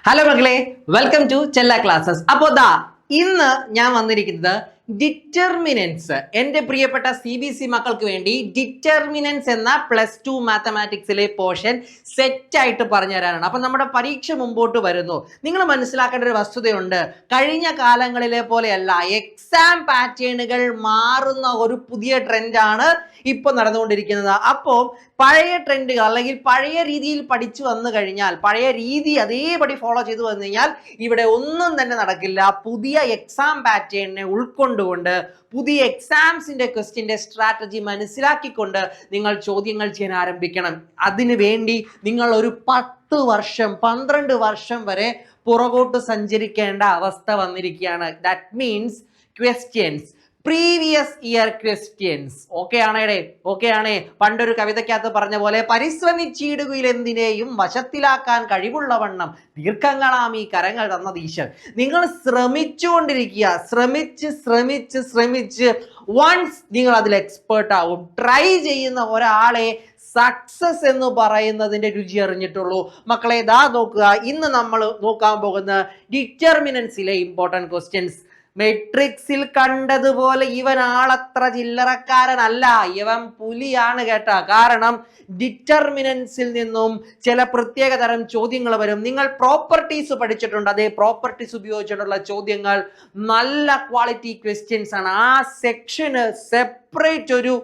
Hello മക്കളെ, welcome to ചെല്ല classes. അപ്പോൾ ഇന്ന് ഞാൻ വന്നിരിക്കുന്നത് ഡിറ്റർമിനൻസ്, എൻ്റെ പ്രിയപ്പെട്ട CBSE മക്കൾക്ക് വേണ്ടി ഡിറ്റർമിനൻസ് എന്ന +2 മാത്തമാറ്റിക്സിലെ പോർഷൻ സെറ്റായിട്ട് പറഞ്ഞു തരാനാണ്. അപ്പം നമ്മുടെ പരീക്ഷ മുമ്പോട്ട് വരുന്നു. നിങ്ങൾ മനസ്സിലാക്കേണ്ട ഒരു വസ്തുതയുണ്ട്. കഴിഞ്ഞ കാലങ്ങളിലെ പോലെയല്ല, എക്സാം പാറ്റേണുകൾ മാറുന്ന ഒരു പുതിയ ട്രെൻഡാണ് ഇപ്പോൾ നടന്നുകൊണ്ടിരിക്കുന്നത്. അപ്പോൾ പഴയ ട്രെൻഡുകൾ അല്ലെങ്കിൽ പഴയ രീതിയിൽ പഠിച്ചു വന്നു കഴിഞ്ഞാൽ, പഴയ രീതി അതേപടി ഫോളോ ചെയ്തു വന്നു കഴിഞ്ഞാൽ ഇവിടെ ഒന്നും തന്നെ നടക്കില്ല. പുതിയ എക്സാം പാറ്റേണിനെ ഉൾക്കൊണ്ടുകൊണ്ട്, പുതിയ എക്സാംസിന്റെ ക്വസ്റ്റ്യന്റെ സ്ട്രാറ്റജി മനസ്സിലാക്കിക്കൊണ്ട് നിങ്ങൾ ചോദ്യങ്ങൾ ചെയ്യാൻ ആരംഭിക്കണം. അതിനു വേണ്ടി നിങ്ങൾ ഒരു 10 വർഷം 12 വർഷം വരെ പുറകോട്ട് സഞ്ചരിക്കേണ്ട അവസ്ഥ വന്നിരിക്കുകയാണ്. That means questions, previous year questions. Okay ആണേ? പണ്ടൊരു കവിതയ്ക്കകത്ത് പറഞ്ഞ പോലെ, പരിശ്രമിച്ചിടുകയിലെന്തിനേയും വശത്തിലാക്കാൻ കഴിവുള്ളവണ്ണം ദീർഘങ്ങളാം ഈ കരങ്ങൾ തന്നത് ഈശ്വർ. നിങ്ങൾ ശ്രമിച്ചുകൊണ്ടിരിക്കുക, ശ്രമിച്ച് വൺസ് നിങ്ങൾ അതിൽ എക്സ്പേർട്ട് ആവും. ട്രൈ ചെയ്യുന്ന ഒരാളെ സക്സസ് എന്ന് പറയുന്നതിന്റെ രുചി അറിഞ്ഞിട്ടുള്ളൂ. മക്കളെ, നോക്കുക, ഇന്ന് നമ്മൾ നോക്കാൻ പോകുന്ന ഡിറ്റർമിനൻസിലെ ഇമ്പോർട്ടൻറ്റ് ക്വസ്റ്റ്യൻസ്. മെട്രിക്സിൽ കണ്ടതുപോലെ ഇവൻ ആളത്ര ചില്ലറക്കാരനല്ല, ഇവൻ പുലിയാണ് കേട്ടാ. കാരണം ഡിറ്റർമിനൻസിൽ നിന്നും ചില പ്രത്യേക തരം ചോദ്യങ്ങൾ വരും. നിങ്ങൾ പ്രോപ്പർട്ടീസ് പഠിച്ചിട്ടുണ്ട്, അതേ പ്രോപ്പർട്ടീസ് ഉപയോഗിച്ചിട്ടുള്ള ചോദ്യങ്ങൾ നല്ല ക്വാളിറ്റി ക്വസ്റ്റ്യൻസ് ആണ്. ആ സെക്ഷന് സെപ്പറേറ്റ് ഒരു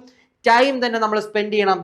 ടൈം തന്നെ നമ്മൾ സ്പെൻഡ് ചെയ്യണം.